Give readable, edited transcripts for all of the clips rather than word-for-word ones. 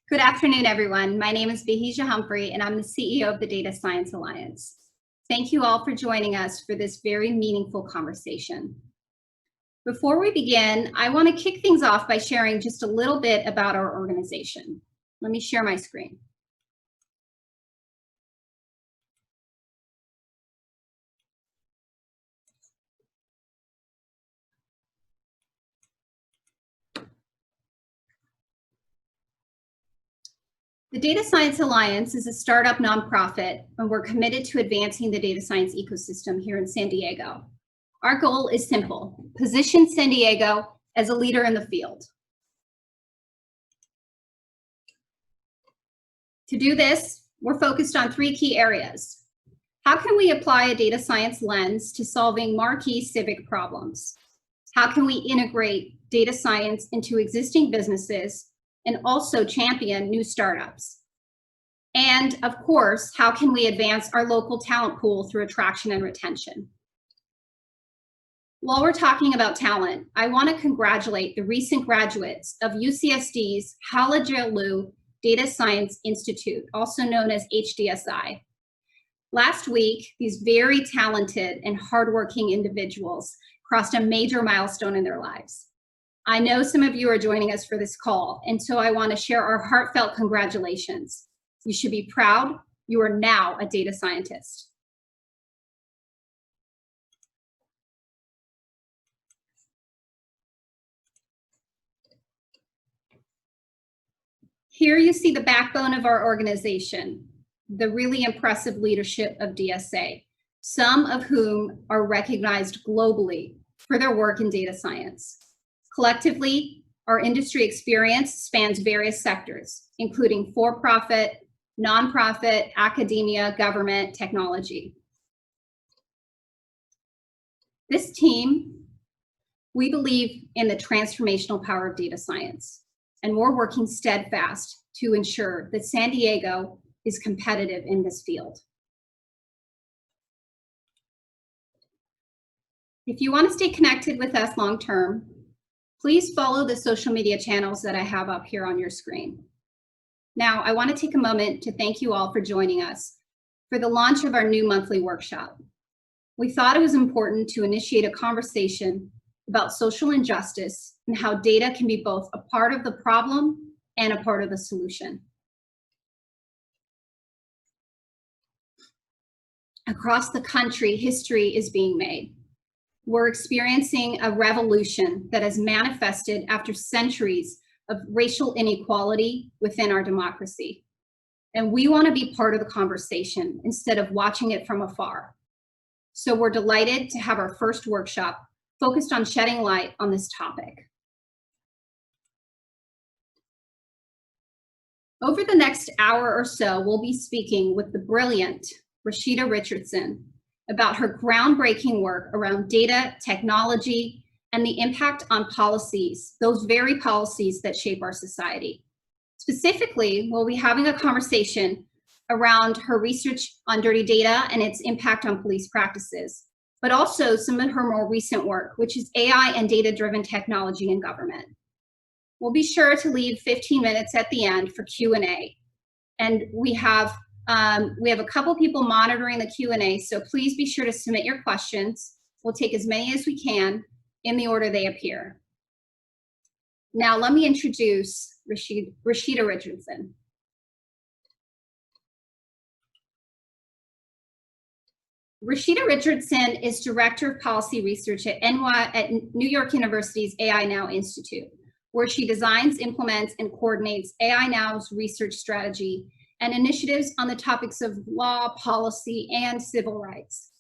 Good afternoon, everyone. My name is Bahija Humphrey, and I'm the CEO of the Data Science Alliance. Thank you all for joining us for this very meaningful conversation. Before we begin, I want to kick things off by sharing just a little bit about our organization. Let me share my screen. The Data Science Alliance is a startup nonprofit, and we're committed to advancing the data science ecosystem here in San Diego. Our goal is simple: position San Diego as a leader in the field. To do this, we're focused on three key areas. How can we apply a data science lens to solving marquee civic problems? How can we integrate data science into existing businesses and also champion new startups? And of course, how can we advance our local talent pool through attraction and retention? While we're talking about talent, I want to congratulate the recent graduates of UCSD's Halajalu Data Science Institute, also known as HDSI. Last week, these very talented and hardworking individuals crossed a major milestone in their lives. I know some of you are joining us for this call, and so I want to share our heartfelt congratulations. You should be proud. You are now a data scientist. Here you see the backbone of our organization, the really impressive leadership of DSA, some of whom are recognized globally for their work in data science. Collectively, our industry experience spans various sectors, including for-profit, nonprofit, academia, government, technology. This team, we believe in the transformational power of data science, and we're working steadfast to ensure that San Diego is competitive in this field. If you want to stay connected with us long-term, please follow the social media channels that I have up here on your screen. Now, I want to take a moment to thank you all for joining us for the launch of our new monthly workshop. We thought it was important to initiate a conversation about social injustice and how data can be both a part of the problem and a part of the solution. Across the country, history is being made. We're experiencing a revolution that has manifested after centuries of racial inequality within our democracy. And we want to be part of the conversation instead of watching it from afar. So we're delighted to have our first workshop focused on shedding light on this topic. Over the next hour or so, we'll be speaking with the brilliant Rashida Richardson about her groundbreaking work around data, technology, and the impact on policies, those very policies that shape our society. Specifically, we'll be having a conversation around her research on dirty data and its impact on police practices, but also some of her more recent work, which is AI and data-driven technology in government. We'll be sure to leave 15 minutes at the end for Q&A, and we have a couple people monitoring the Q&A, so please be sure to submit your questions. We'll take as many as we can in the order they appear. Now, let me introduce Rashida Richardson. Rashida Richardson is Director of Policy Research at New York University's AI Now Institute, where she designs, implements, and coordinates AI Now's research strategy and initiatives on the topics of law, policy, and civil rights.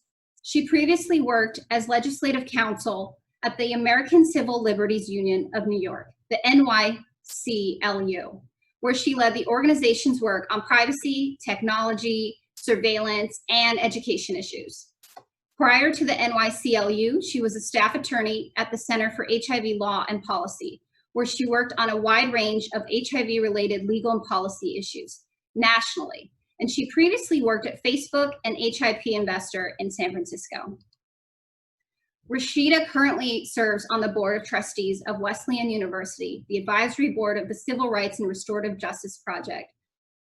She previously worked as legislative counsel at the American Civil Liberties Union of New York, the NYCLU, where she led the organization's work on privacy, technology, surveillance, and education issues. Prior to the NYCLU, she was a staff attorney at the Center for HIV Law and Policy, where she worked on a wide range of HIV-related legal and policy issues nationally, and she previously worked at Facebook and HIP Investor in San Francisco. Rashida currently serves on the Board of Trustees of Wesleyan University, the Advisory Board of the Civil Rights and Restorative Justice Project,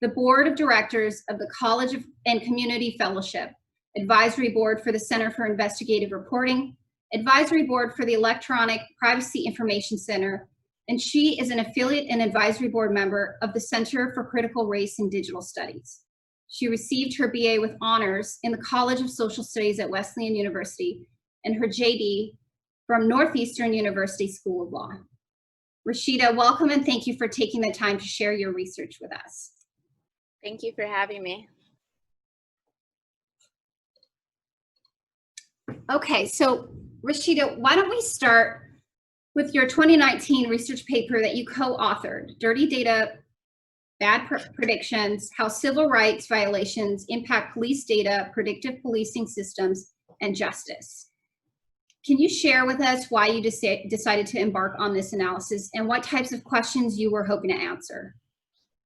the Board of Directors of the College and Community Fellowship, Advisory Board for the Center for Investigative Reporting, Advisory Board for the Electronic Privacy Information Center, and she is an affiliate and advisory board member of the Center for Critical Race and Digital Studies. She received her BA with honors in the College of Social Studies at Wesleyan University and her JD from Northeastern University School of Law. Rashida, welcome and thank you for taking the time to share your research with us. Thank you for having me. Okay, so Rashida, why don't we start with your 2019 research paper that you co-authored, Dirty Data, Bad Predictions, How Civil Rights Violations Impact Police Data, Predictive Policing Systems, and Justice. Can you share with us why you decided to embark on this analysis and what types of questions you were hoping to answer?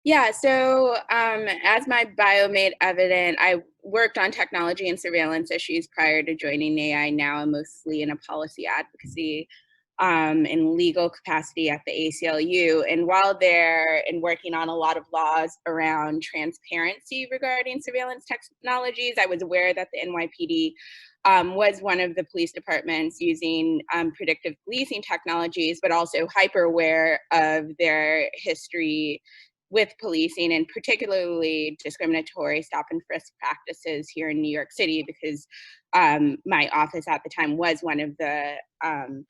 Yeah, so as my bio made evident, I worked on technology and surveillance issues prior to joining AI. Now I'm mostly in a policy advocacy in legal capacity at the ACLU. And while there and working on a lot of laws around transparency regarding surveillance technologies, I was aware that the NYPD was one of the police departments using predictive policing technologies, but also hyper aware of their history with policing and particularly discriminatory stop and frisk practices here in New York City, because my office at the time was one of the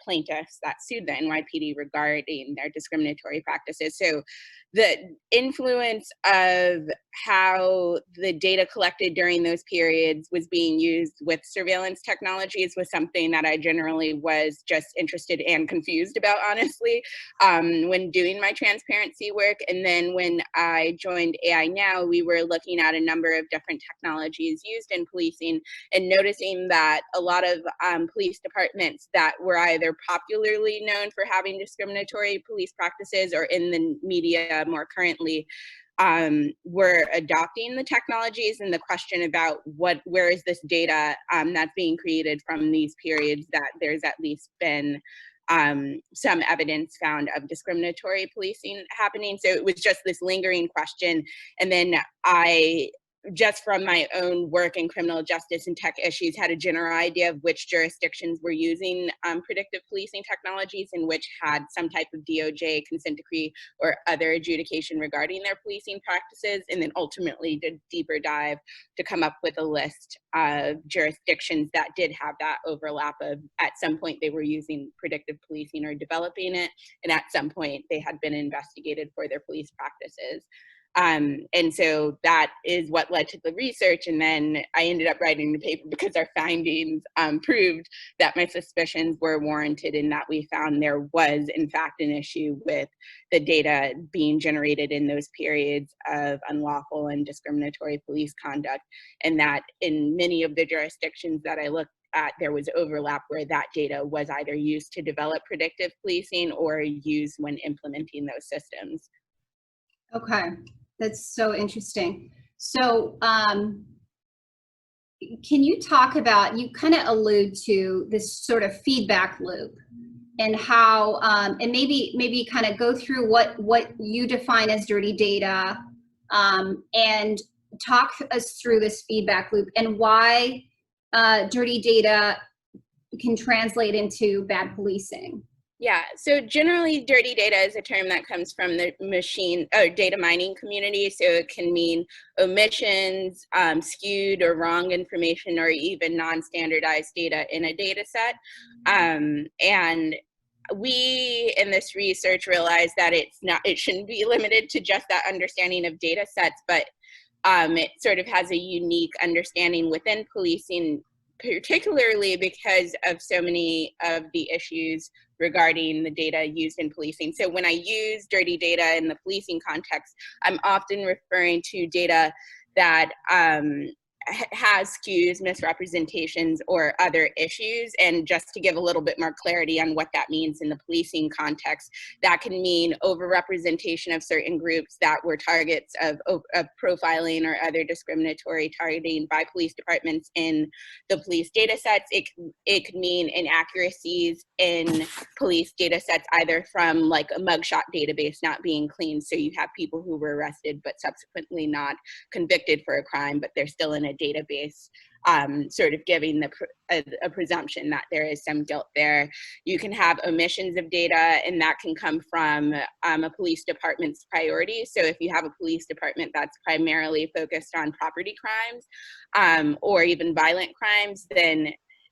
plaintiffs that sued the NYPD regarding their discriminatory practices. So the influence of how the data collected during those periods was being used with surveillance technologies was something that I generally was just interested and confused about, honestly, when doing my transparency work. And then when I joined AI Now, we were looking at a number of different technologies used in policing and noticing that a lot of police departments that were either popularly known for having discriminatory police practices or in the media more currently were adopting the technologies. And the question about where is this data that's being created from these periods, that there's at least been some evidence found of discriminatory policing happening. So it was just this lingering question. And then I, just from my own work in criminal justice and tech issues, had a general idea of which jurisdictions were using predictive policing technologies and which had some type of DOJ consent decree or other adjudication regarding their policing practices, and then ultimately did deeper dive to come up with a list of jurisdictions that did have that overlap of at some point they were using predictive policing or developing it, and at some point they had been investigated for their police practices. And so that is what led to the research. And then I ended up writing the paper because our findings proved that my suspicions were warranted, and that we found there was, in fact, an issue with the data being generated in those periods of unlawful and discriminatory police conduct. And that in many of the jurisdictions that I looked at, there was overlap where that data was either used to develop predictive policing or used when implementing those systems. Okay. That's so interesting. So can you talk about, you kind of allude to this sort of feedback loop and how, and maybe kind of go through what you define as dirty data and talk us through this feedback loop and why dirty data can translate into bad policing. Yeah, so generally dirty data is a term that comes from the machine or data mining community. So it can mean omissions, skewed or wrong information, or even non-standardized data in a data set. And we in this research realized that it shouldn't be limited to just that understanding of data sets, but it sort of has a unique understanding within policing, particularly because of so many of the issues regarding the data used in policing. So when I use dirty data in the policing context, I'm often referring to data that has skews, misrepresentations, or other issues. And just to give a little bit more clarity on what that means in the policing context, that can mean overrepresentation of certain groups that were targets of profiling or other discriminatory targeting by police departments in the police data sets. It could mean inaccuracies in police data sets, either from like a mugshot database not being clean, so you have people who were arrested but subsequently not convicted for a crime, but they're still in a database, sort of giving a presumption that there is some guilt there. You can have omissions of data, and that can come from a police department's priorities. So if you have a police department that's primarily focused on property crimes or even violent crimes,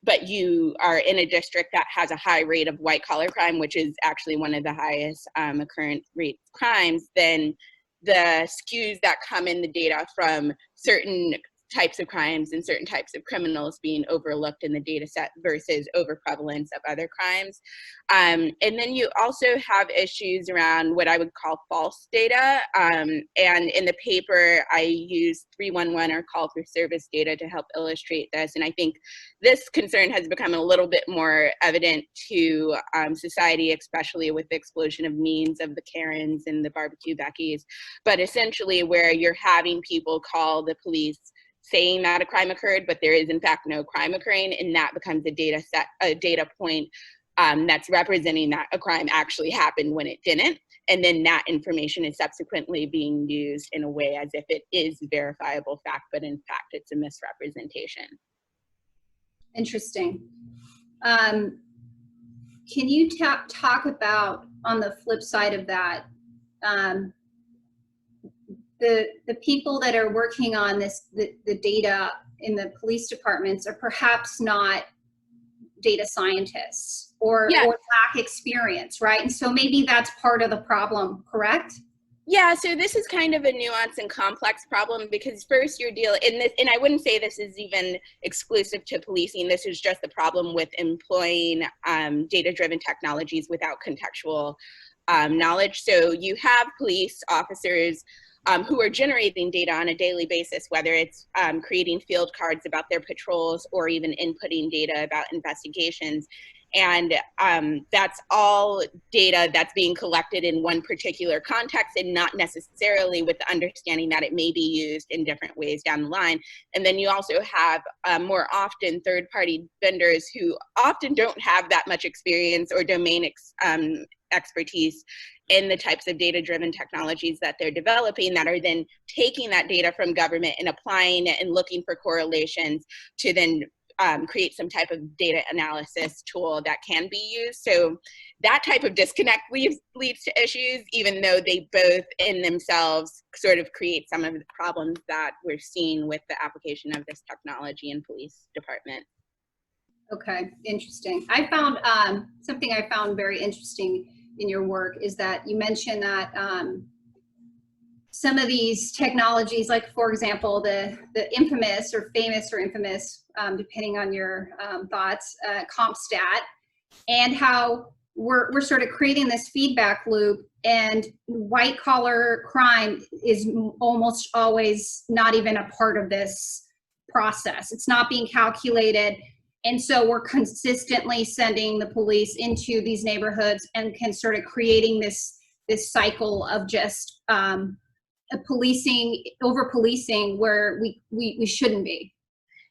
but you are in a district that has a high rate of white collar crime, which is actually one of the highest occurrence rate crimes, then the skews that come in the data from certain types of crimes and certain types of criminals being overlooked in the data set versus overprevalence of other crimes. And then you also have issues around what I would call false data. And in the paper, I use 311 or call for service data to help illustrate this. And I think this concern has become a little bit more evident to society, especially with the explosion of memes of the Karens and the barbecue Beckys. But essentially where you're having people call the police saying that a crime occurred, but there is in fact no crime occurring, and that becomes a data point that's representing that a crime actually happened when it didn't. And then that information is subsequently being used in a way as if it is verifiable fact, but in fact it's a misrepresentation. Interesting. Can you talk about, on the flip side of that, the people that are working on the data in the police departments are perhaps not data scientists or lack experience, right? And so maybe that's part of the problem, correct? Yeah, so this is kind of a nuanced and complex problem, because first you're dealing in this, and I wouldn't say this is even exclusive to policing. This is just the problem with employing data-driven technologies without contextual knowledge. So you have police officers who are generating data on a daily basis, whether it's creating field cards about their patrols or even inputting data about investigations. And that's all data that's being collected in one particular context, and not necessarily with the understanding that it may be used in different ways down the line. And then you also have more often third-party vendors who often don't have that much experience or domain expertise in the types of data-driven technologies that they're developing, that are then taking that data from government and applying it and looking for correlations to then create some type of data analysis tool that can be used. So that type of disconnect leads to issues, even though they both in themselves sort of create some of the problems that we're seeing with the application of this technology in police departments. Okay, interesting. I found something I found very interesting in your work is that you mentioned that some of these technologies, like for example, the infamous or famous or infamous, depending on your thoughts, CompStat, and how we're sort of creating this feedback loop, and white collar crime is almost always not even a part of this process. It's not being calculated. And so we're consistently sending the police into these neighborhoods and can sort of creating this cycle of just over policing where we shouldn't be.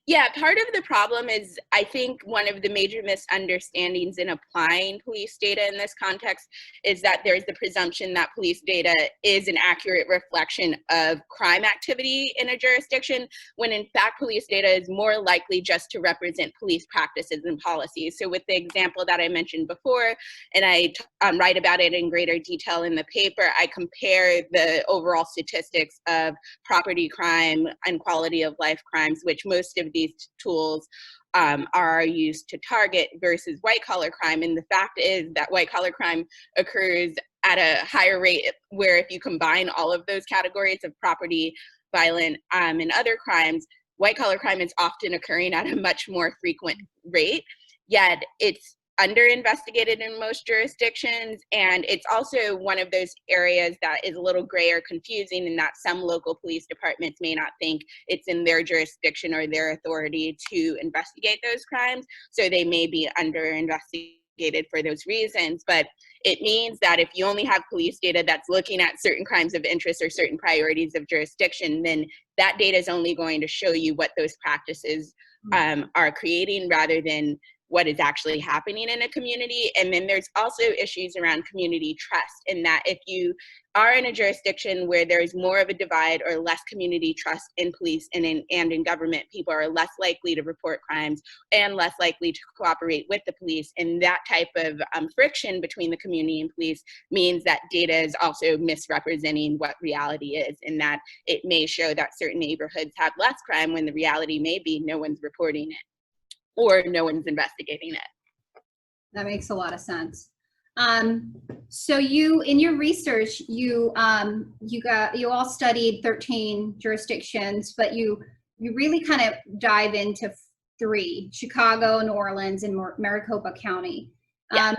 Yeah, part of the problem is, I think one of the major misunderstandings in applying police data in this context is that there's the presumption that police data is an accurate reflection of crime activity in a jurisdiction, when in fact police data is more likely just to represent police practices and policies. So with the example that I mentioned before, and I write about it in greater detail in the paper, I compare the overall statistics of property crime and quality of life crimes, which most of these tools are used to target, versus white collar crime. And the fact is that white collar crime occurs at a higher rate, where if you combine all of those categories of property, violent, and other crimes, white collar crime is often occurring at a much more frequent rate. Yet it's under investigated in most jurisdictions. And it's also one of those areas that is a little gray or confusing in that some local police departments may not think it's in their jurisdiction or their authority to investigate those crimes. So they may be under investigated for those reasons. But it means that if you only have police data that's looking at certain crimes of interest or certain priorities of jurisdiction, then that data is only going to show you what those practices are creating rather than what is actually happening in a community. And then there's also issues around community trust, in that if you are in a jurisdiction where there is more of a divide or less community trust in police and in government, people are less likely to report crimes and less likely to cooperate with the police. And that type of friction between the community and police means that data is also misrepresenting what reality is, and that it may show that certain neighborhoods have less crime when the reality may be no one's reporting it or no one's investigating it. That makes a lot of sense. So you, in your research, you all studied 13 jurisdictions, but you really kind of dive into 3: Chicago, New Orleans, and Maricopa County. Yeah.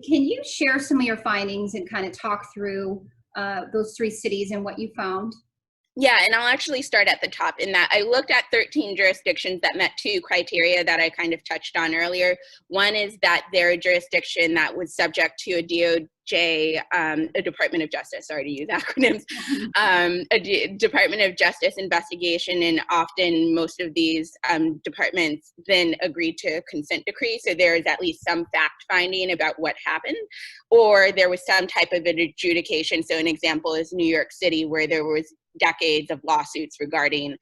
Can you share some of your findings and kind of talk through those 3 cities and what you found? Yeah, and I'll actually start at the top in that I looked at 13 jurisdictions that met 2 criteria that I kind of touched on earlier. One is that they're a jurisdiction that was subject to a DOJ, a Department of Justice, sorry to use acronyms, Department of Justice investigation, and often most of these departments then agree to a consent decree, so there is at least some fact finding about what happened, or there was some type of an adjudication. So an example is New York City, where there was decades of lawsuits regarding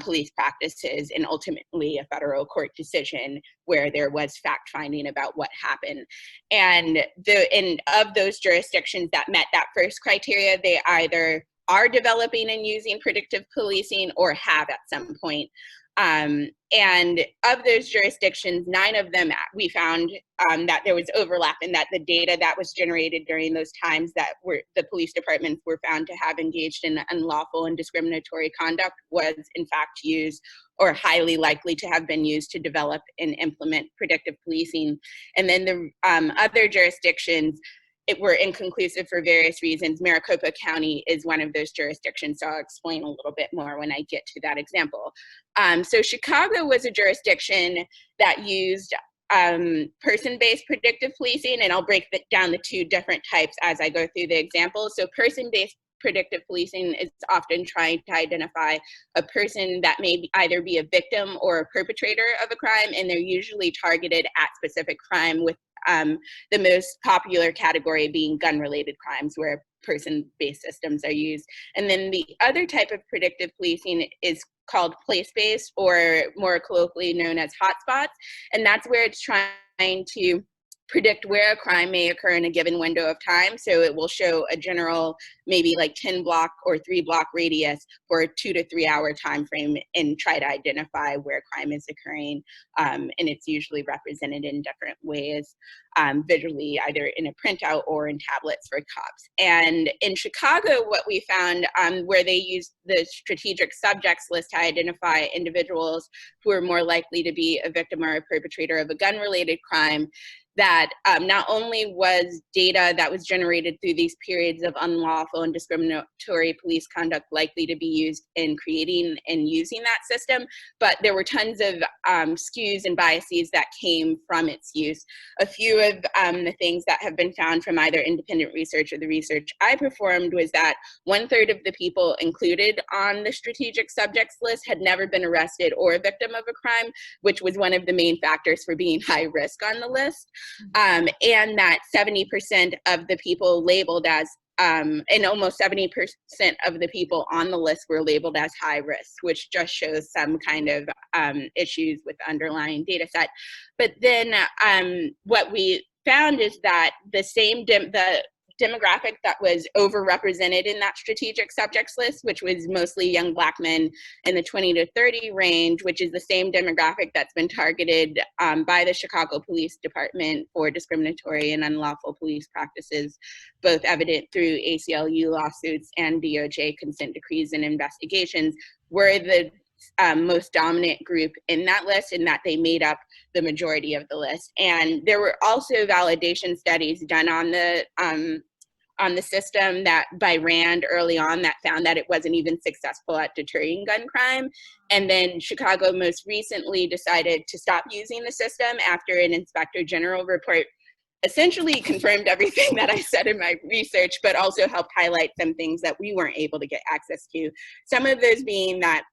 police practices and ultimately a federal court decision where there was fact finding about what happened. And of those jurisdictions that met that first criteria, they either are developing and using predictive policing or have at some point. And of those jurisdictions, 9 of them, we found that there was overlap, and that the data that was generated during those times that the police departments were found to have engaged in unlawful and discriminatory conduct was in fact used or highly likely to have been used to develop and implement predictive policing. And then the other jurisdictions, it were inconclusive for various reasons. Maricopa County is one of those jurisdictions, so I'll explain a little bit more when I get to that example. So Chicago was a jurisdiction that used person-based predictive policing, and I'll break down the 2 different types as I go through the example. So person-based predictive policing is often trying to identify a person that may either be a victim or a perpetrator of a crime, and they're usually targeted at specific crime, with the most popular category being gun-related crimes where person-based systems are used. And then the other type of predictive policing is called place-based, or more colloquially known as hotspots, and that's where it's trying to predict where a crime may occur in a given window of time. So it will show a general, maybe like 10 block or 3 block radius for a 2 to 3 hour time frame, and try to identify where crime is occurring. And it's usually represented in different ways, visually, either in a printout or in tablets for cops. And in Chicago, what we found, where they used the strategic subjects list to identify individuals who are more likely to be a victim or a perpetrator of a gun-related crime, that not only was data that was generated through these periods of unlawful and discriminatory police conduct likely to be used in creating and using that system, but there were tons of skews and biases that came from its use. A few of the things that have been found from either independent research or the research I performed was that 1/3 of the people included on the strategic subjects list had never been arrested or a victim of a crime, which was one of the main factors for being high risk on the list. And that 70% of the people labeled as, and almost 70% of the people on the list were labeled as high risk, which just shows some kind of issues with the underlying data set. But then what we found is that the demographic that was overrepresented in that strategic subjects list, which was mostly young Black men in the 20 to 30 range, which is the same demographic that's been targeted by the Chicago Police Department for discriminatory and unlawful police practices, both evident through ACLU lawsuits and DOJ consent decrees and investigations, were the most dominant group in that list, and that they made up the majority of the list. And there were also validation studies done on the system that by Rand early on that found that it wasn't even successful at deterring gun crime. And then Chicago most recently decided to stop using the system after an inspector general report essentially confirmed everything that I said in my research, but also helped highlight some things that we weren't able to get access to. Some of those being that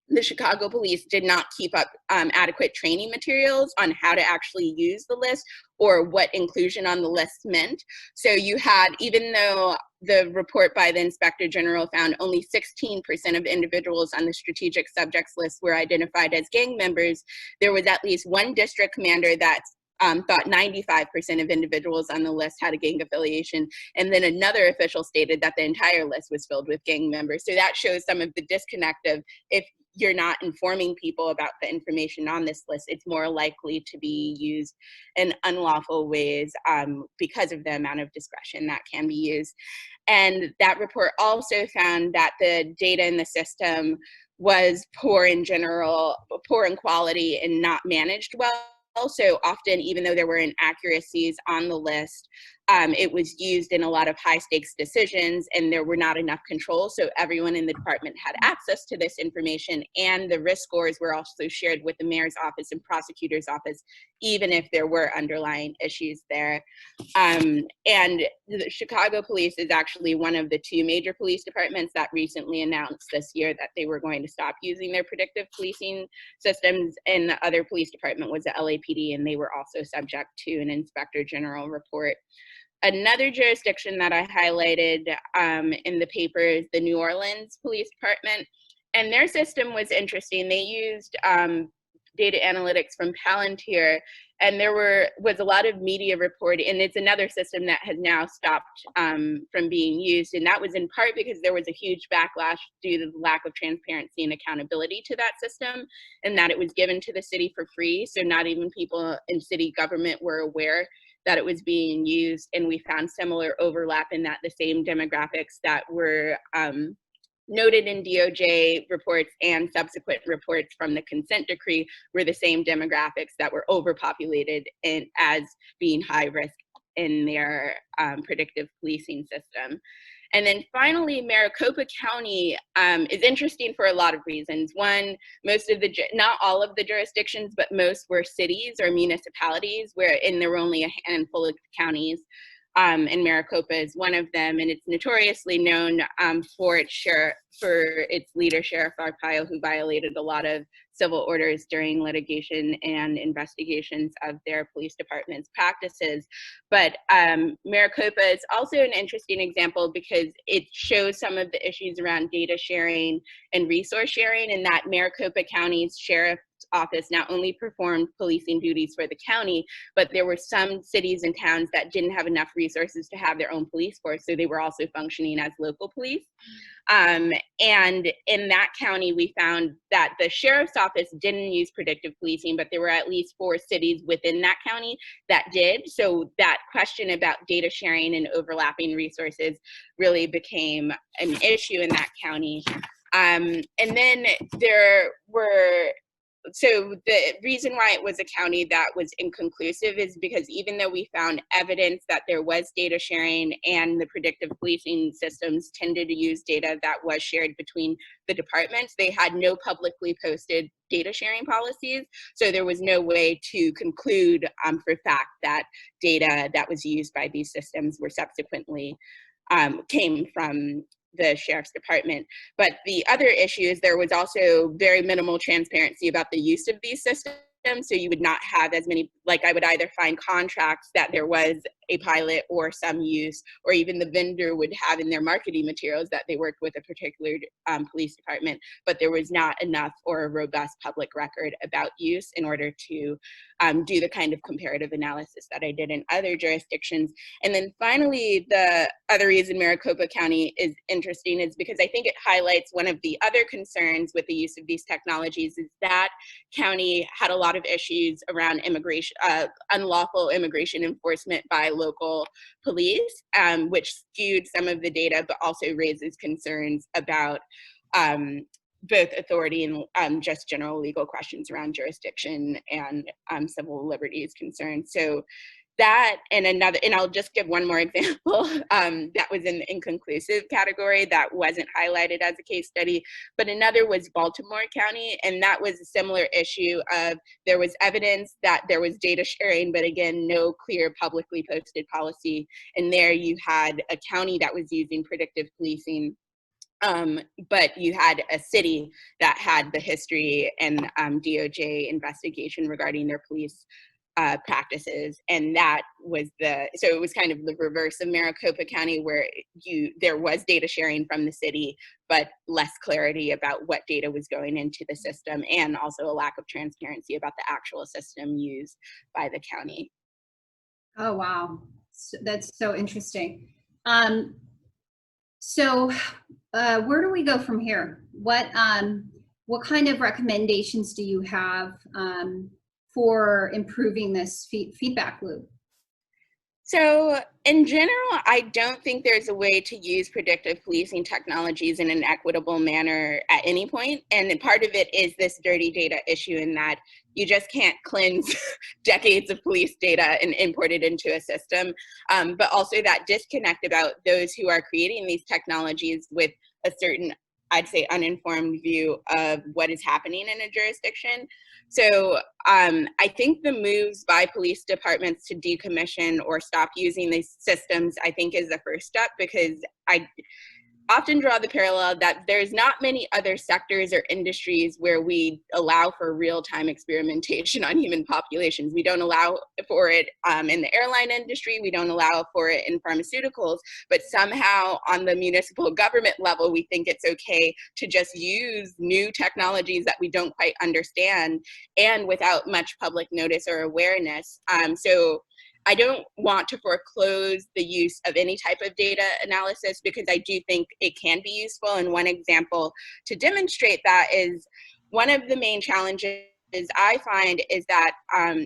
the Chicago police did not keep up adequate training materials on how to actually use the list or what inclusion on the list meant. So you had, even though the report by the Inspector General found only 16% of individuals on the strategic subjects list were identified as gang members, there was at least one district commander that thought 95% of individuals on the list had a gang affiliation. And then another official stated that the entire list was filled with gang members. So that shows some of the disconnect of, if you're not informing people about the information on this list, it's more likely to be used in unlawful ways because of the amount of discretion that can be used. And that report also found that the data in the system was poor in general, poor in quality, and not managed well. Also, often, even though there were inaccuracies on the list, it was used in a lot of high stakes decisions, and there were not enough controls. So everyone in the department had access to this information, and the risk scores were also shared with the mayor's office and prosecutor's office, even if there were underlying issues there. And the Chicago police is actually one of the two major police departments that recently announced this year that they were going to stop using their predictive policing systems. And the other police department was the LAPD, and they were also subject to an inspector general report. Another jurisdiction that I highlighted in the paper is the New Orleans Police Department, and their system was interesting. They used data analytics from Palantir, and there was a lot of media reporting, and it's another system that has now stopped from being used, and that was in part because there was a huge backlash due to the lack of transparency and accountability to that system, and that it was given to the city for free, so not even people in city government were aware that it was being used. And we found similar overlap in that the same demographics that were noted in DOJ reports and subsequent reports from the consent decree were the same demographics that were overpopulated and as being high risk in their predictive policing system. And then finally, Maricopa County is interesting for a lot of reasons. One, not all of the jurisdictions, but most were cities or municipalities, and there were only a handful of counties. And Maricopa is one of them, and it's notoriously known for its leader, Sheriff Arpaio, who violated a lot of civil orders during litigation and investigations of their police department's practices. But Maricopa is also an interesting example because it shows some of the issues around data sharing and resource sharing, and that Maricopa County's sheriff office not only performed policing duties for the county, but there were some cities and towns that didn't have enough resources to have their own police force, so they were also functioning as local police. And in that county, we found that the sheriff's office didn't use predictive policing, but there were at least 4 cities within that county that did. So that question about data sharing and overlapping resources really became an issue in that county. And then so the reason why it was a county that was inconclusive is because even though we found evidence that there was data sharing and the predictive policing systems tended to use data that was shared between the departments, they had no publicly posted data sharing policies. So there was no way to conclude for fact that data that was used by these systems were subsequently came from the sheriff's department. But the other issue is there was also very minimal transparency about the use of these systems. So you would not have as many, like I would either find contracts that there was a pilot or some use, or even the vendor would have in their marketing materials that they worked with a particular police department, but there was not enough or a robust public record about use in order to do the kind of comparative analysis that I did in other jurisdictions. And then finally, the other reason Maricopa County is interesting is because I think it highlights one of the other concerns with the use of these technologies is that county had a lot of issues around immigration, unlawful immigration enforcement by local police, which skewed some of the data, but also raises concerns about both authority and just general legal questions around jurisdiction and civil liberties concerns. So that and another, and I'll just give one more example that was in the inconclusive category that wasn't highlighted as a case study, but another was Baltimore County, and that was a similar issue of there was evidence that there was data sharing, but again, no clear publicly posted policy. And there you had a county that was using predictive policing, but you had a city that had the history and DOJ investigation regarding their police practices, and that was so it was kind of the reverse of Maricopa County, where there was data sharing from the city, but less clarity about what data was going into the system, and also a lack of transparency about the actual system used by the county. Oh, wow. That's so interesting. So where do we go from here? What kind of recommendations do you have for improving this feedback loop? So in general, I don't think there's a way to use predictive policing technologies in an equitable manner at any point. And part of it is this dirty data issue, in that you just can't cleanse decades of police data and import it into a system. But also that disconnect about those who are creating these technologies with a certain, I'd say, uninformed view of what is happening in a jurisdiction. So I think the moves by police departments to decommission or stop using these systems, I think, is the first step, because I often draw the parallel that there's not many other sectors or industries where we allow for real-time experimentation on human populations. We don't allow for it in the airline industry, we don't allow for it in pharmaceuticals, but somehow on the municipal government level, we think it's okay to just use new technologies that we don't quite understand, and without much public notice or awareness. So I don't want to foreclose the use of any type of data analysis, because I do think it can be useful. And one example to demonstrate that is, one of the main challenges I find is that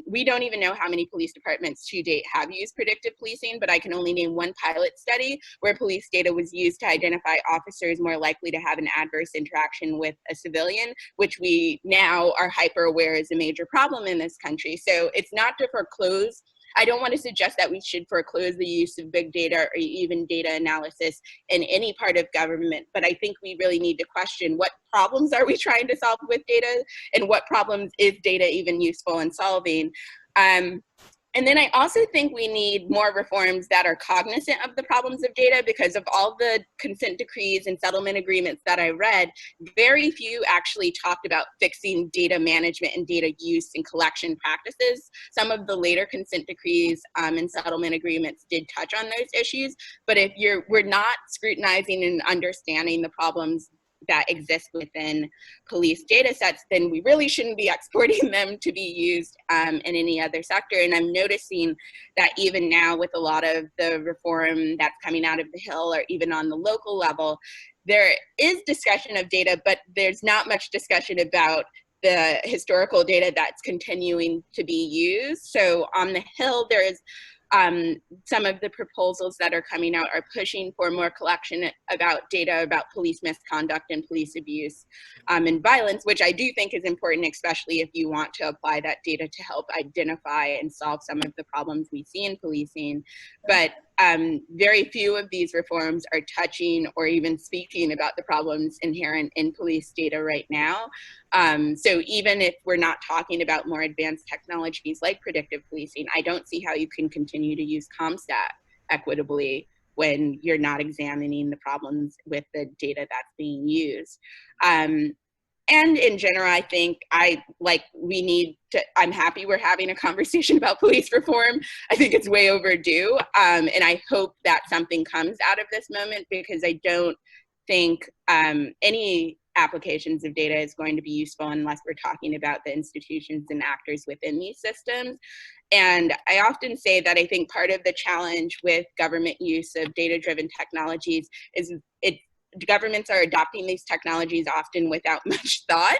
we don't even know how many police departments to date have used predictive policing, but I can only name one pilot study where police data was used to identify officers more likely to have an adverse interaction with a civilian, which we now are hyper aware is a major problem in this country. So it's not to foreclose. I don't want to suggest that we should foreclose the use of big data or even data analysis in any part of government, but I think we really need to question what problems are we trying to solve with data, and what problems is data even useful in solving. And then I also think we need more reforms that are cognizant of the problems of data, because of all the consent decrees and settlement agreements that I read, very few actually talked about fixing data management and data use and collection practices. Some of the later consent decrees and settlement agreements did touch on those issues, but if we're not scrutinizing and understanding the problems that exist within police data sets, then we really shouldn't be exporting them to be used in any other sector. And I'm noticing that even now, with a lot of the reform that's coming out of the Hill, or even on the local level, there is discussion of data, but there's not much discussion about the historical data that's continuing to be used. So on the Hill, there is some of the proposals that are coming out are pushing for more collection about data about police misconduct and police abuse and violence, which I do think is important, especially if you want to apply that data to help identify and solve some of the problems we see in policing. But very few of these reforms are touching or even speaking about the problems inherent in police data right now. So even if we're not talking about more advanced technologies like predictive policing, I don't see how you can continue to use CompStat equitably when you're not examining the problems with the data that's being used. And in general, I think we need to, I'm happy we're having a conversation about police reform. I think it's way overdue. And I hope that something comes out of this moment, because I don't think any applications of data is going to be useful unless we're talking about the institutions and actors within these systems. And I often say that I think part of the challenge with government use of data-driven technologies is governments are adopting these technologies often without much thought,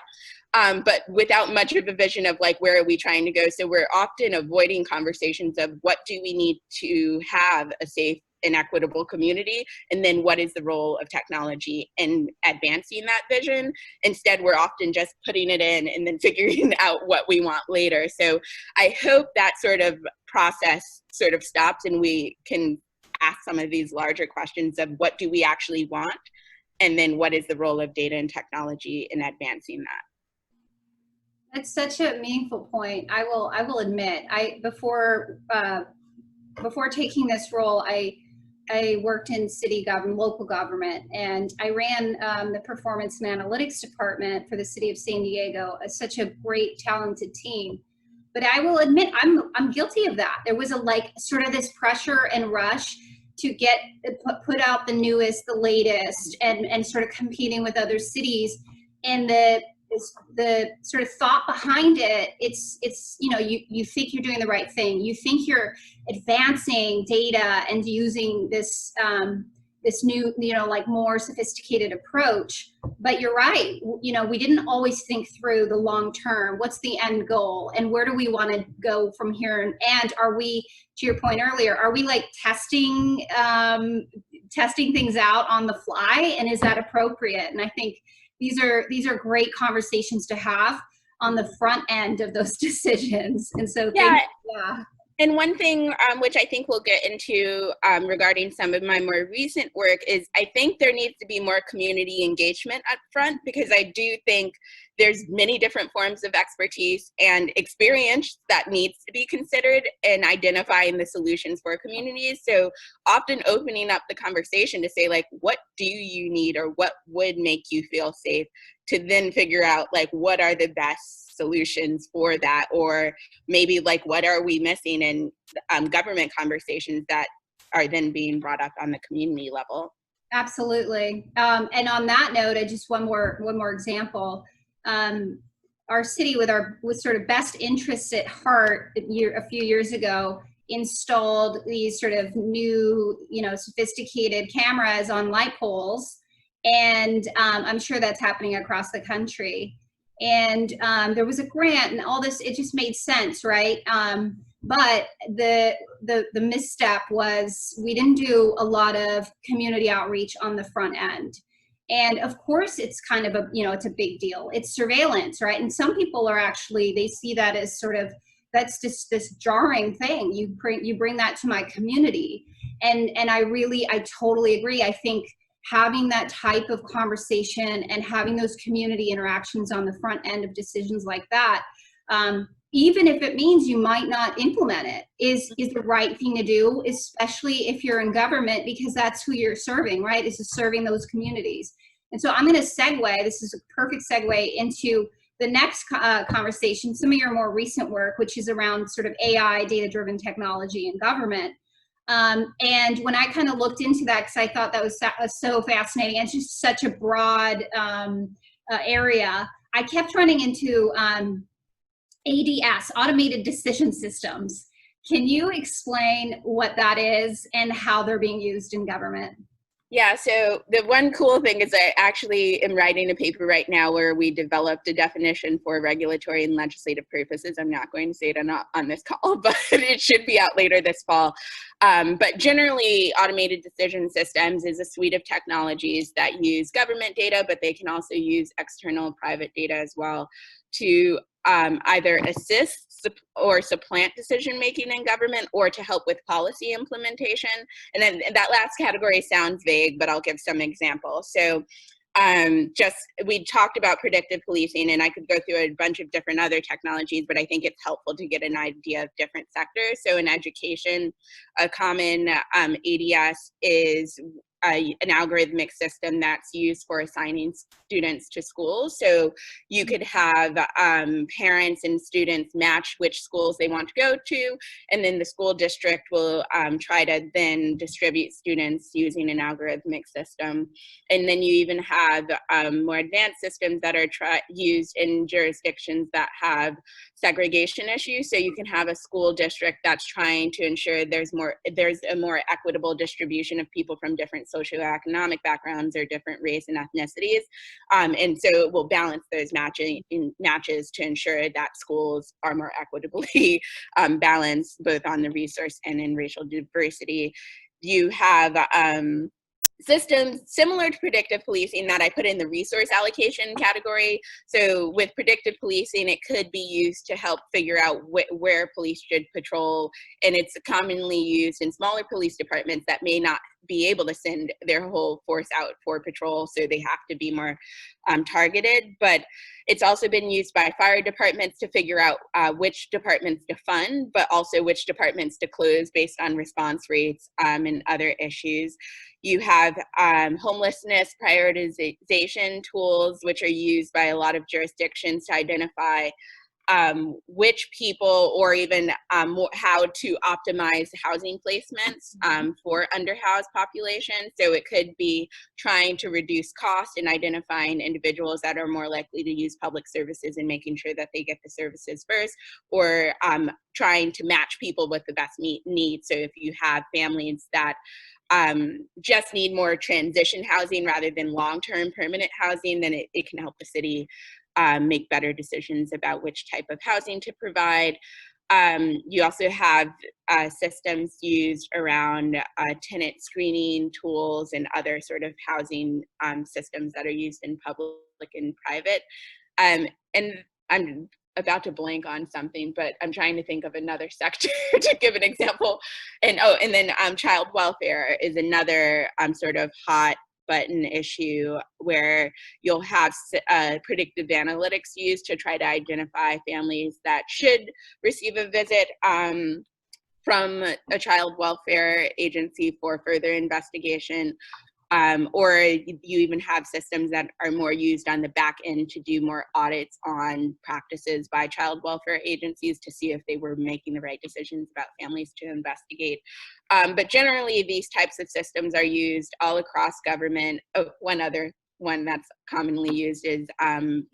but without much of a vision of where are we trying to go. So we're often avoiding conversations of what do we need to have a safe an equitable community, and then what is the role of technology in advancing that vision. Instead, we're often just putting it in and then figuring out what we want later. So I hope that sort of process sort of stops and we can ask some of these larger questions of what do we actually want, and then what is the role of data and technology in advancing that. That's such a meaningful point. I will admit, before taking this role, I worked in city government, local government, and I ran the performance and analytics department for the city of San Diego. Such a great, talented team. But I will admit, I'm guilty of that. There was sort of this pressure and rush to put out the newest, the latest, and sort of competing with other cities. And the sort of thought behind it, it's you think you're doing the right thing. You think you're advancing data and using this this new, more sophisticated approach. But you're right. We didn't always think through the long term. What's the end goal, and where do we want to go from here? And are we, to your point earlier, are we testing things out on the fly, and is that appropriate? And I think these are great conversations to have on the front end of those decisions. And so yeah. Yeah. And one thing which I think we'll get into regarding some of my more recent work is I think there needs to be more community engagement up front, because I do think there's many different forms of expertise and experience that needs to be considered in identifying the solutions for communities. So often opening up the conversation to say, what do you need, or what would make you feel safe, to then figure out what are the best solutions for that, or maybe what are we missing in government conversations that are then being brought up on the community level. Absolutely. And on that note, I just one more example. Our city, with sort of best interests at heart, a few years ago, installed these sort of new, sophisticated cameras on light poles, and I'm sure that's happening across the country. And there was a grant, and all this, it just made sense, right? But the misstep was we didn't do a lot of community outreach on the front end. And of course, it's kind of it's a big deal. It's surveillance, right? And some people are they see that as sort of, that's just this jarring thing. You bring that to my community. And I totally agree. I think having that type of conversation and having those community interactions on the front end of decisions like that, even if it means you might not implement it, is the right thing to do, especially if you're in government, because that's who you're serving, right? Is serving those communities. And so I'm going to segue, this is a perfect segue into the next conversation, some of your more recent work, which is around sort of AI, data-driven technology in government. And when I kind of looked into that, because I thought that was so fascinating, it's just such a broad area, I kept running into ADS, automated decision systems. Can you explain what that is and how they're being used in government? Yeah, so the one cool thing is I actually am writing a paper right now where we developed a definition for regulatory and legislative purposes. I'm not going to say it on this call, but it should be out later this fall. But generally, automated decision systems is a suite of technologies that use government data, but they can also use external private data as well to either assist or supplant decision-making in government, or to help with policy implementation. And then that last category sounds vague, but I'll give some examples. So we talked about predictive policing, and I could go through a bunch of different other technologies, but I think it's helpful to get an idea of different sectors. So in education, a common ADS is an algorithmic system that's used for assigning students to schools. So you could have parents and students match which schools they want to go to, and then the school district will try to then distribute students using an algorithmic system. And then you even have more advanced systems that are used in jurisdictions that have segregation issues. So you can have a school district that's trying to ensure there's a more equitable distribution of people from different socioeconomic backgrounds or different race and ethnicities. And so it will balance those matches to ensure that schools are more equitably balanced, both on the resource and in racial diversity. You have systems similar to predictive policing that I put in the resource allocation category. So with predictive policing, it could be used to help figure out where police should patrol. And it's commonly used in smaller police departments that may not be able to send their whole force out for patrol. So they have to be more targeted. But it's also been used by fire departments to figure out which departments to fund, but also which departments to close based on response rates and other issues. You have homelessness prioritization tools, which are used by a lot of jurisdictions to identify which people, or even how to optimize housing placements for underhoused populations. So it could be trying to reduce cost and identifying individuals that are more likely to use public services and making sure that they get the services first, or trying to match people with the best needs. So if you have families that just need more transition housing rather than long-term permanent housing, then it can help the city make better decisions about which type of housing to provide. You also have systems used around tenant screening tools and other sort of housing systems that are used in public and private. And I'm about to blank on something, but I'm trying to think of another sector to give an example. And then child welfare is another sort of hot button issue where you'll have predictive analytics used to try to identify families that should receive a visit from a child welfare agency for further investigation. Or you even have systems that are more used on the back end to do more audits on practices by child welfare agencies to see if they were making the right decisions about families to investigate. But generally, these types of systems are used all across government. Oh, one other one that's commonly used is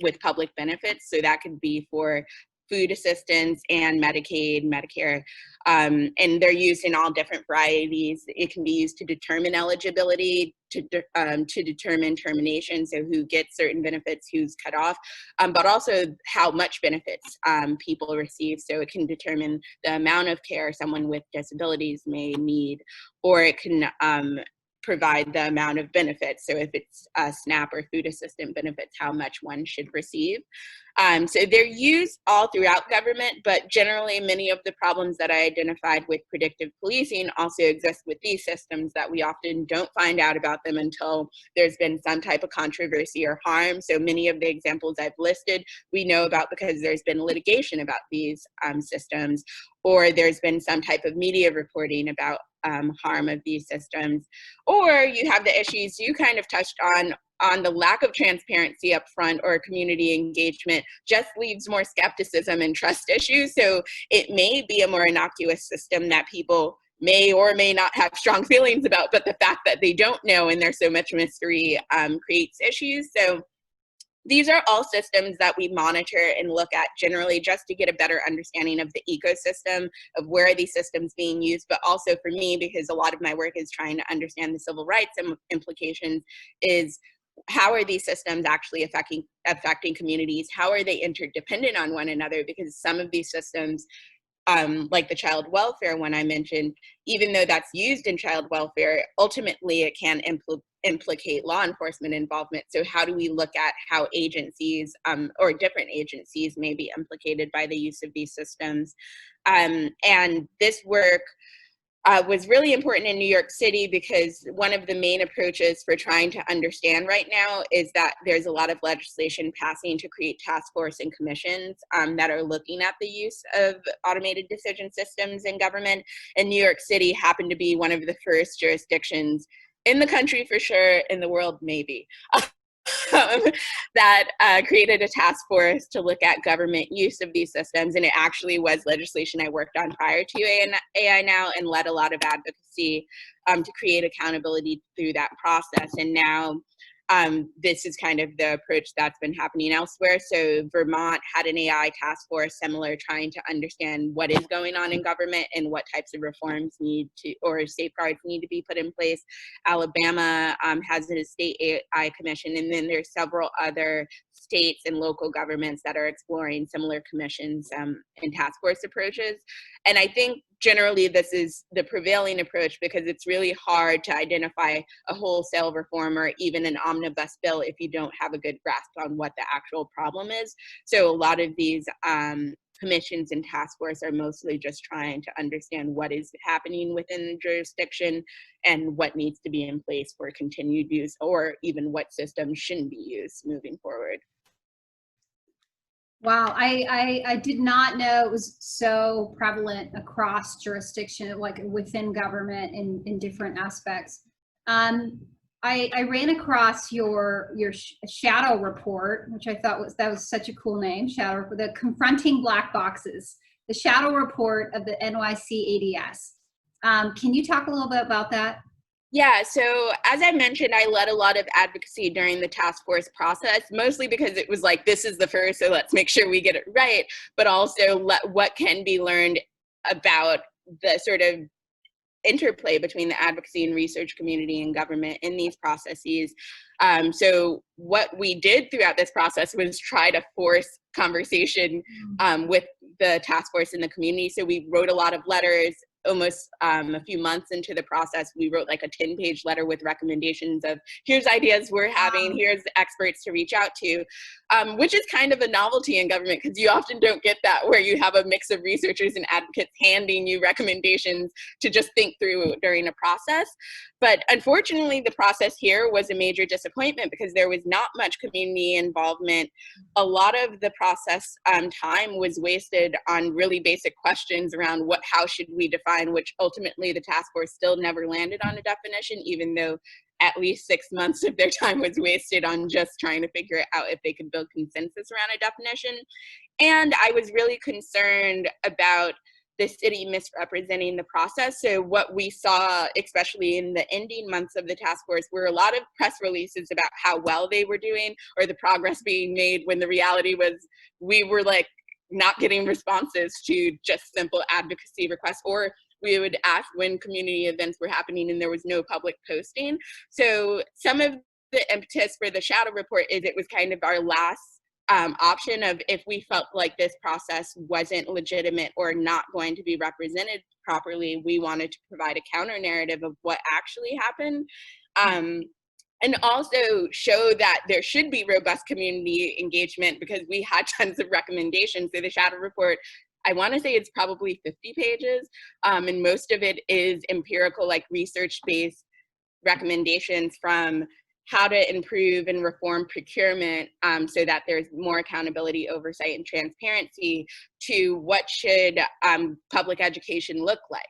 with public benefits. So that could be for food assistance and Medicaid, Medicare, and they're used in all different varieties. It can be used to determine eligibility, to determine termination, so who gets certain benefits, who's cut off, but also how much benefits people receive. So it can determine the amount of care someone with disabilities may need, or it can provide the amount of benefits. So if it's SNAP or food assistant benefits, how much one should receive. So they're used all throughout government, but generally many of the problems that I identified with predictive policing also exist with these systems, that we often don't find out about them until there's been some type of controversy or harm. So many of the examples I've listed, we know about because there's been litigation about these systems, or there's been some type of media reporting about harm of these systems. Or you have the issues you kind of touched on the lack of transparency up front, or community engagement just leaves more skepticism and trust issues. So it may be a more innocuous system that people may or may not have strong feelings about, but the fact that they don't know and there's so much mystery creates issues. So these are all systems that we monitor and look at generally just to get a better understanding of the ecosystem of where are these systems being used, but also for me, because a lot of my work is trying to understand the civil rights implications, is how are these systems actually affecting communities? How are they interdependent on one another? Because some of these systems, like the child welfare one I mentioned, even though that's used in child welfare, ultimately it can implicate law enforcement involvement. So how do we look at how agencies or different agencies may be implicated by the use of these systems? And this work was really important in New York City, because one of the main approaches for trying to understand right now is that there's a lot of legislation passing to create task force and commissions that are looking at the use of automated decision systems in government. And New York City happened to be one of the first jurisdictions in the country, for sure, in the world maybe, that created a task force to look at government use of these systems. And it actually was legislation I worked on prior to AI Now, and led a lot of advocacy to create accountability through that process. And now this is kind of the approach that's been happening elsewhere. So Vermont had an AI task force similar, trying to understand what is going on in government and what types of reforms need to, or safeguards need to be put in place. Alabama has a state AI commission, and then there's several other states and local governments that are exploring similar commissions and task force approaches. And I think generally this is the prevailing approach because it's really hard to identify a wholesale reform or even an omnibus bill if you don't have a good grasp on what the actual problem is. So a lot of these commissions and task force are mostly just trying to understand what is happening within the jurisdiction and what needs to be in place for continued use, or even what systems shouldn't be used moving forward. Wow, I did not know it was so prevalent across jurisdiction, like within government in different aspects. I ran across your shadow report, which I thought was such a cool name, shadow, the Confronting Black Boxes, the shadow report of the NYC ADS. Can you talk a little bit about that? Yeah, so as I mentioned, I led a lot of advocacy during the task force process, mostly because it was like, this is the first, so let's make sure we get it right, but also what can be learned about the sort of interplay between the advocacy and research community and government in these processes. So what we did throughout this process was try to force conversation with the task force and the community. So we wrote a lot of letters. Almost a few months into the process, we wrote like a 10-page letter with recommendations of here's ideas we're having, here's the experts to reach out to, which is kind of a novelty in government because you often don't get that where you have a mix of researchers and advocates handing you recommendations to just think through during a process. But unfortunately, the process here was a major disappointment because there was not much community involvement. A lot of the process time was wasted on really basic questions around how should we define, which ultimately the task force still never landed on a definition, even though at least 6 months of their time was wasted on just trying to figure out if they could build consensus around a definition. And I was really concerned about the city misrepresenting the process. So what we saw, especially in the ending months of the task force, were a lot of press releases about how well they were doing or the progress being made, when the reality was we were like not getting responses to just simple advocacy requests, or we would ask when community events were happening and there was no public posting. So some of the impetus for the shadow report is it was kind of our last option of if we felt like this process wasn't legitimate or not going to be represented properly, we wanted to provide a counter narrative of what actually happened. And also show that there should be robust community engagement because we had tons of recommendations. So the shadow report, I want to say it's probably 50 pages, and most of it is empirical, like research-based recommendations from how to improve and reform procurement so that there's more accountability, oversight, and transparency, to what should public education look like,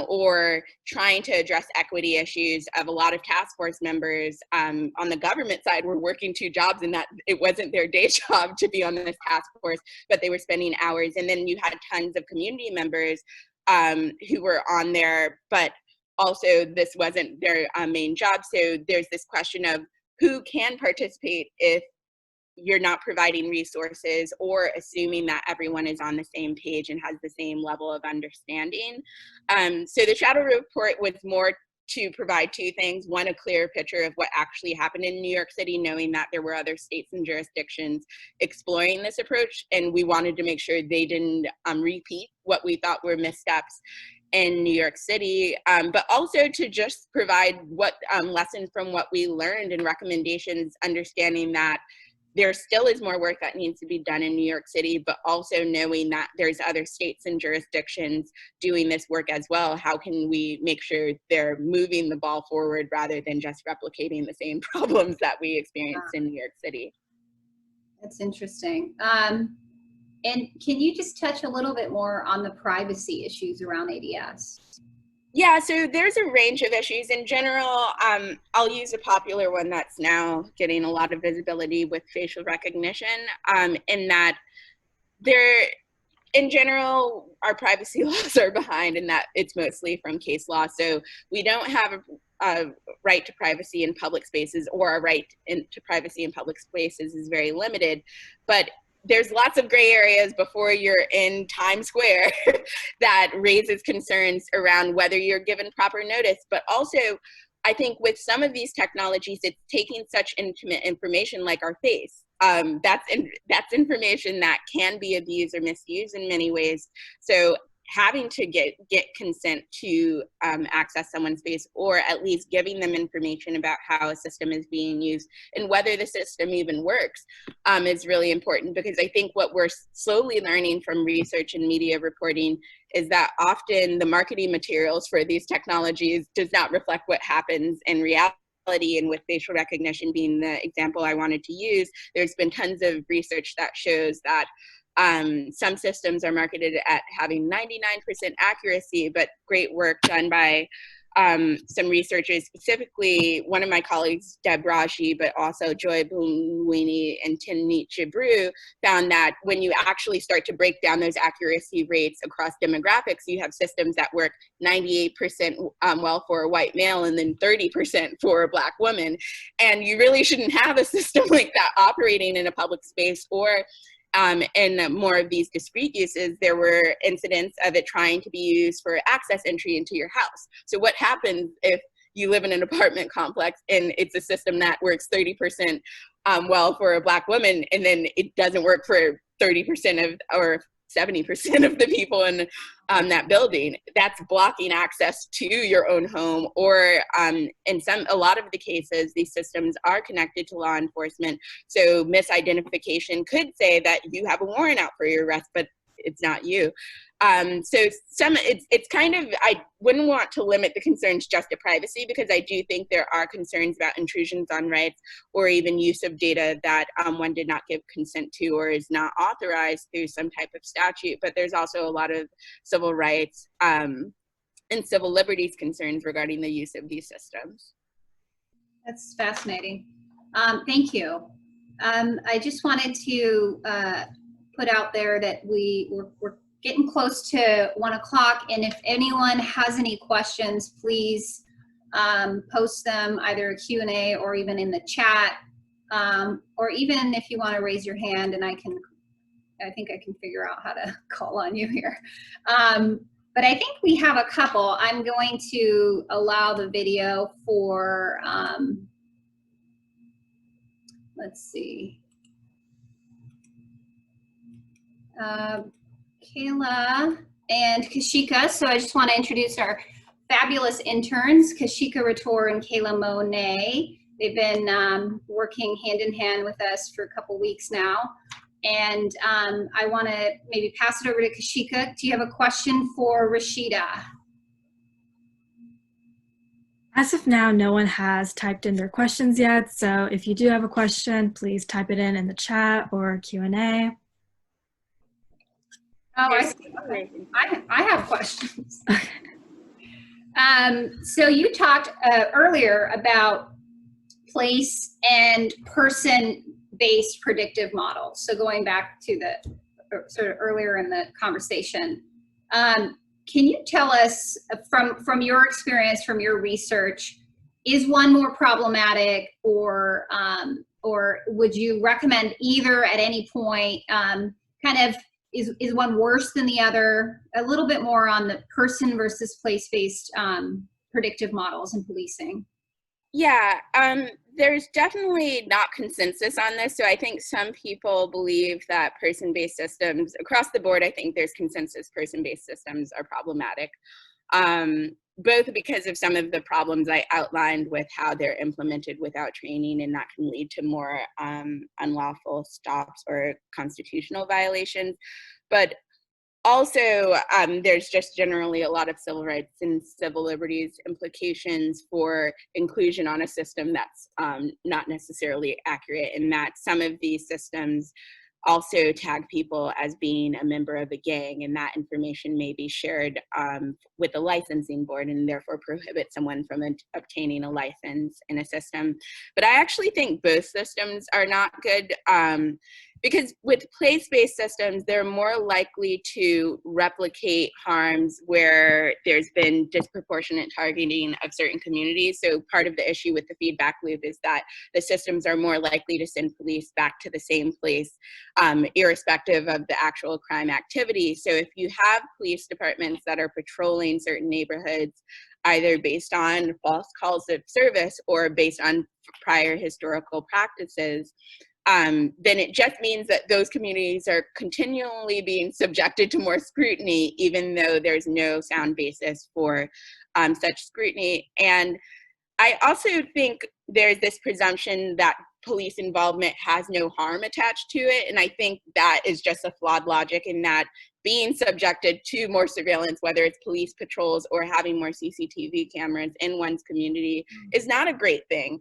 or trying to address equity issues of a lot of task force members on the government side were working 2 jobs and that it wasn't their day job to be on this task force, but they were spending hours. And then you had tons of community members who were on there, but also this wasn't their main job. So there's this question of who can participate if you're not providing resources or assuming that everyone is on the same page and has the same level of understanding. So the shadow report was more to provide 2 things. One, a clear picture of what actually happened in New York City, knowing that there were other states and jurisdictions exploring this approach, and we wanted to make sure they didn't repeat what we thought were missteps in New York City, but also to just provide what lessons from what we learned and recommendations, understanding that there still is more work that needs to be done in New York City, but also knowing that there's other states and jurisdictions doing this work as well. How can we make sure they're moving the ball forward rather than just replicating the same problems that we experienced in New York City? That's interesting. And can you just touch a little bit more on the privacy issues around ADS? Yeah, so there's a range of issues. In general, I'll use a popular one that's now getting a lot of visibility with facial recognition, in that in general, our privacy laws are behind, and that it's mostly from case law. So we don't have a right to privacy in public spaces, or a right to privacy in public spaces is very limited. But there's lots of gray areas before you're in Times Square that raises concerns around whether you're given proper notice, but also I think with some of these technologies, it's taking such intimate information like our face. That's information that can be abused or misused in many ways. So having to get consent to access someone's face, or at least giving them information about how a system is being used and whether the system even works is really important, because I think what we're slowly learning from research and media reporting is that often the marketing materials for these technologies does not reflect what happens in reality. And with facial recognition being the example I wanted to use, there's been tons of research that shows that some systems are marketed at having 99% accuracy, but great work done by some researchers, specifically one of my colleagues, Deb Raji, but also Joy Bumwini and Tinit Jibru, found that when you actually start to break down those accuracy rates across demographics, you have systems that work 98% well for a white male and then 30% for a Black woman. And you really shouldn't have a system like that operating in a public space. Or in more of these discrete uses, there were incidents of it trying to be used for access entry into your house. So what happens if you live in an apartment complex and it's a system that works 30% well for a Black woman, and then it doesn't work for 30% of, or 70% of the people in that building? That's blocking access to your own home. Or in a lot of the cases, these systems are connected to law enforcement. So misidentification could say that you have a warrant out for your arrest, but it's not you. So it's kind of, I wouldn't want to limit the concerns just to privacy, because I do think there are concerns about intrusions on rights or even use of data that one did not give consent to or is not authorized through some type of statute. But there's also a lot of civil rights and civil liberties concerns regarding the use of these systems. That's fascinating. Thank you. I just wanted to put out there that we're getting close to 1 o'clock, and if anyone has any questions, please post them either a Q&A or even in the chat, or even if you want to raise your hand, and I think I can figure out how to call on you here. But I think we have a couple. I'm going to allow the video for, let's see. Kayla and Kashika. So I just want to introduce our fabulous interns, Kashika Rator and Kayla Monet. They've been working hand in hand with us for a couple weeks now. And I want to maybe pass it over to Kashika. Do you have a question for Rashida? As of now, no one has typed in their questions yet. So if you do have a question, please type it in the chat or Q&A. Oh, I see. Okay. I have questions. So you talked earlier about place and person-based predictive models. So going back to the sort of earlier in the conversation, can you tell us from your experience, from your research, is one more problematic, or would you recommend either at any point? Kind of, is one worse than the other? A little bit more on the person versus place-based predictive models in policing. Yeah, there's definitely not consensus on this. So I think some people believe that person-based systems, across the board, I think there's consensus person-based systems are problematic, both because of some of the problems I outlined with how they're implemented without training, and that can lead to more unlawful stops or constitutional violations. But also, there's just generally a lot of civil rights and civil liberties implications for inclusion on a system that's not necessarily accurate, and that some of these systems also tag people as being a member of a gang, and that information may be shared with the licensing board and therefore prohibit someone from obtaining a license in a system. But I actually think both systems are not good. because with place-based systems, they're more likely to replicate harms where there's been disproportionate targeting of certain communities. So part of the issue with the feedback loop is that the systems are more likely to send police back to the same place, irrespective of the actual crime activity. So if you have police departments that are patrolling certain neighborhoods, either based on false calls of service or based on prior historical practices, then it just means that those communities are continually being subjected to more scrutiny, even though there's no sound basis for such scrutiny. And I also think there's this presumption that police involvement has no harm attached to it. And I think that is just a flawed logic, in that being subjected to more surveillance, whether it's police patrols or having more CCTV cameras in one's community, is not a great thing.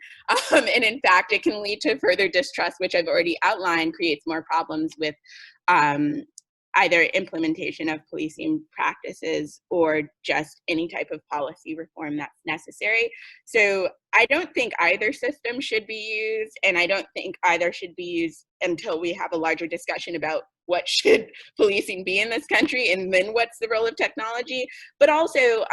And in fact, it can lead to further distrust, which I've already outlined, creates more problems with either implementation of policing practices or just any type of policy reform that's necessary. So I don't think either system should be used, and I don't think either should be used until we have a larger discussion about what should policing be in this country, and then what's the role of technology. But also,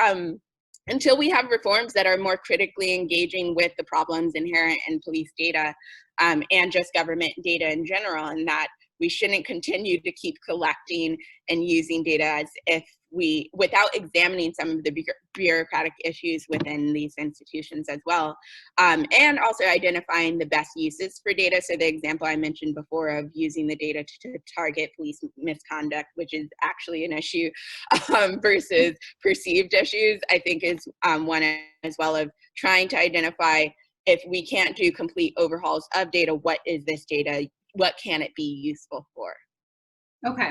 until we have reforms that are more critically engaging with the problems inherent in police data and just government data in general, and that we shouldn't continue to keep collecting and using data as if without examining some of the bureaucratic issues within these institutions as well. And also identifying the best uses for data. So the example I mentioned before of using the data to target police misconduct, which is actually an issue, versus perceived issues, I think is one as well, of trying to identify, if we can't do complete overhauls of data, what is this data? What can it be useful for? Okay,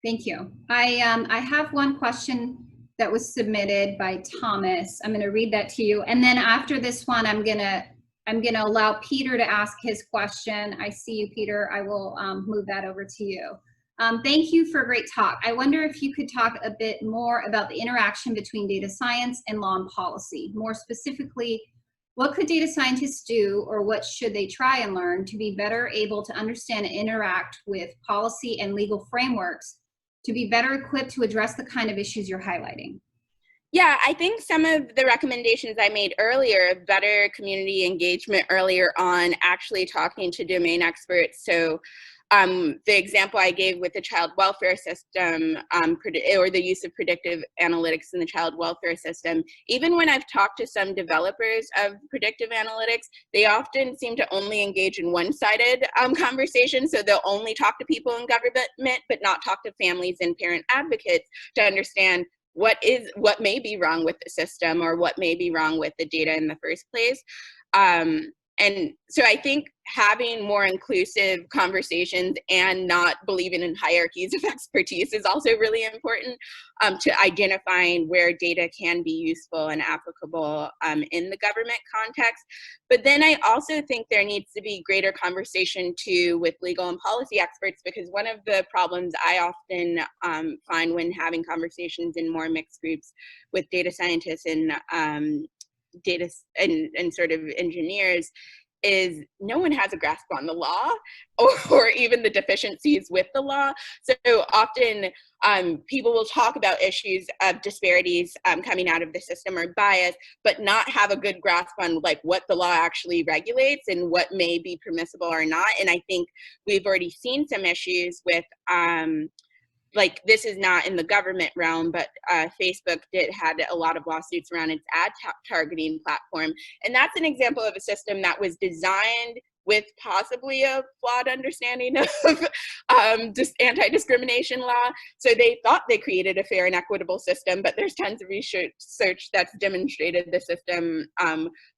thank you. I have one question that was submitted by Thomas. I'm going to read that to you, and then after this one, I'm gonna allow Peter to ask his question. I see you, Peter. I will move that over to you. Thank you for a great talk. I wonder if you could talk a bit more about the interaction between data science and law and policy. More specifically, what could data scientists do, or what should they try and learn to be better able to understand and interact with policy and legal frameworks to be better equipped to address the kind of issues you're highlighting? Yeah, I think some of the recommendations I made earlier, better community engagement earlier on, actually talking to domain experts. So the example I gave with the child welfare system, or the use of predictive analytics in the child welfare system, even when I've talked to some developers of predictive analytics, they often seem to only engage in one-sided conversation. So they'll only talk to people in government, but not talk to families and parent advocates to understand what may be wrong with the system, or what may be wrong with the data in the first place. And so I think having more inclusive conversations and not believing in hierarchies of expertise is also really important to identifying where data can be useful and applicable in the government context. But then I also think there needs to be greater conversation too with legal and policy experts, because one of the problems I often find when having conversations in more mixed groups with data scientists and data and sort of engineers is no one has a grasp on the law or even the deficiencies with the law. So often people will talk about issues of disparities coming out of the system or bias, but not have a good grasp on like what the law actually regulates and what may be permissible or not. And I think we've already seen some issues with like, this is not in the government realm, but Facebook had a lot of lawsuits around its ad targeting platform. And that's an example of a system that was designed with possibly a flawed understanding of anti-discrimination law. So they thought they created a fair and equitable system, but there's tons of research that's demonstrated the system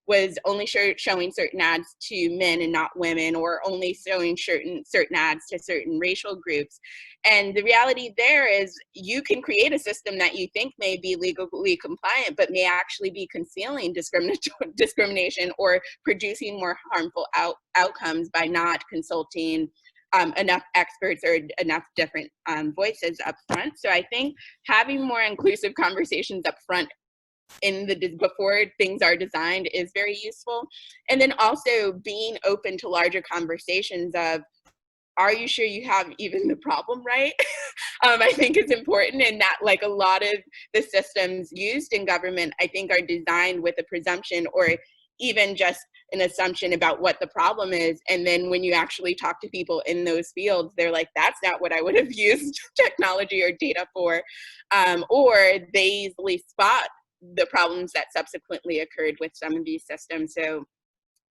was only showing certain ads to men and not women, or only showing certain ads to certain racial groups. And the reality there is you can create a system that you think may be legally compliant, but may actually be concealing discrimination or producing more harmful outcomes by not consulting enough experts or enough different voices up front. So I think having more inclusive conversations up front before things are designed is very useful. And then also being open to larger conversations of are you sure you have even the problem right? I think is important, and that like a lot of the systems used in government, I think, are designed with a presumption or even just an assumption about what the problem is. And then when you actually talk to people in those fields, they're like, that's not what I would have used technology or data for. Or they easily spot the problems that subsequently occurred with some of these systems. So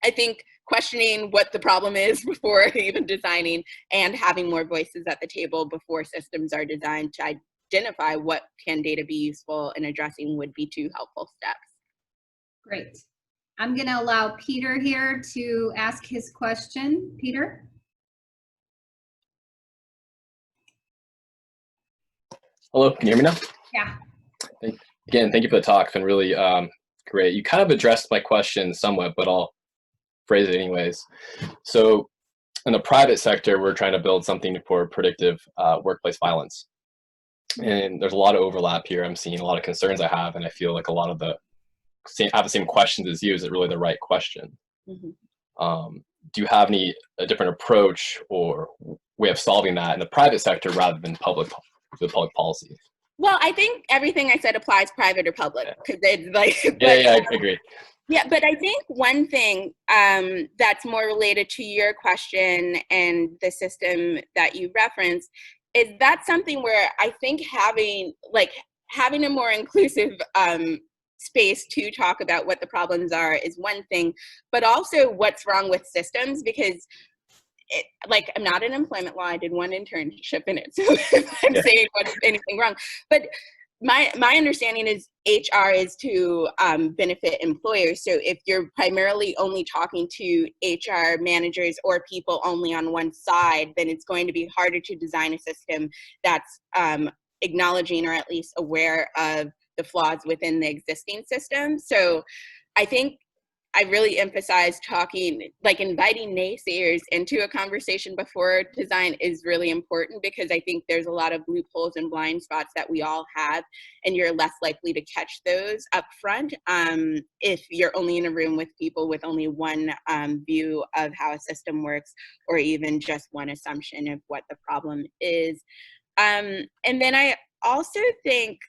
I think questioning what the problem is before even designing, and having more voices at the table before systems are designed to identify what can data be useful in addressing would be 2 helpful steps. Great. I'm going to allow Peter here to ask his question. Peter? Hello, can you hear me now? Yeah. Again, thank you for the talk. It's been really great. You kind of addressed my question somewhat, but I'll phrase it anyways. So in the private sector, we're trying to build something for predictive workplace violence. And there's a lot of overlap here. I'm seeing a lot of concerns I have, and I feel like a lot of have the same questions as you. Is it really the right question? Mm-hmm. Do you have a different approach or way of solving that in the private sector rather than public policy? Well, I think everything I said applies private or public, because it's like, yeah, I agree. Yeah, but I think one thing that's more related to your question and the system that you referenced is that's something where I think having a more inclusive space to talk about what the problems are is one thing, but also what's wrong with systems, because I'm not in employment law. I did one internship in it, so I'm saying what's anything wrong. But my understanding is HR is to benefit employers. So if you're primarily only talking to HR managers or people only on one side, then it's going to be harder to design a system that's acknowledging or at least aware of the flaws within the existing system. So I think I really emphasize inviting naysayers into a conversation before design is really important, because I think there's a lot of loopholes and blind spots that we all have, and you're less likely to catch those up front if you're only in a room with people with only one view of how a system works, or even just one assumption of what the problem is. And then I also think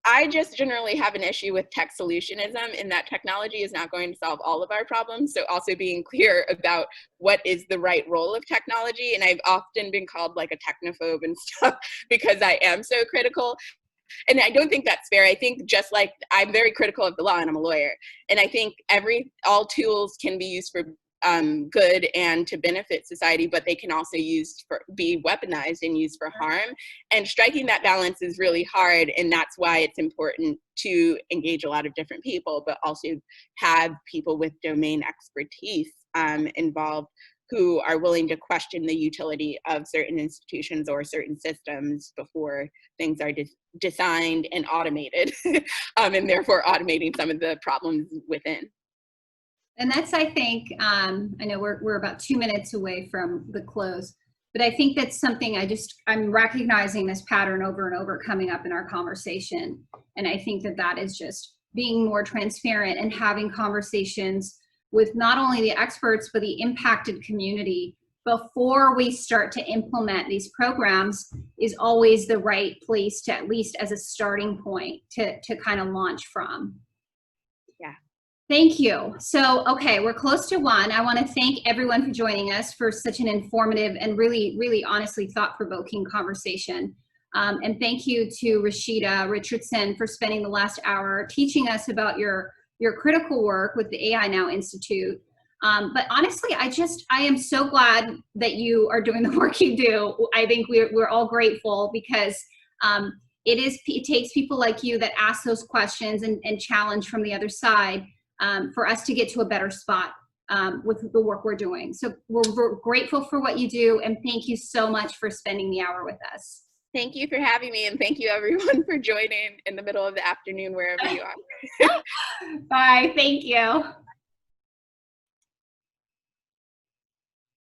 I just generally have an issue with tech solutionism, in that technology is not going to solve all of our problems. So also being clear about what is the right role of technology. And I've often been called like a technophobe and stuff because I am so critical. And I don't think that's fair. I think just like I'm very critical of the law, and I'm a lawyer. And I think all tools can be used for good and to benefit society, but they can also be weaponized and used for harm. And striking that balance is really hard, and that's why it's important to engage a lot of different people, but also have people with domain expertise involved who are willing to question the utility of certain institutions or certain systems before things are designed and automated, and therefore automating some of the problems within. And that's, I think, I know we're about 2 minutes away from the close, but I think that's something I'm recognizing this pattern over and over coming up in our conversation. And I think that is just being more transparent and having conversations with not only the experts, but the impacted community before we start to implement these programs is always the right place to, at least as a starting point, to kind of launch from. Yeah. Thank you. So, okay, we're close to 1. I want to thank everyone for joining us for such an informative and really, really honestly thought-provoking conversation. And thank you to Rashida Richardson for spending the last hour teaching us about your critical work with the AI Now Institute. But honestly, I am so glad that you are doing the work you do. I think we're all grateful, because it takes people like you that ask those questions and challenge from the other side for us to get to a better spot with the work we're doing. So we're grateful for what you do, and thank you so much for spending the hour with us. Thank you for having me, and thank you everyone for joining in the middle of the afternoon, wherever you are. Bye, thank you.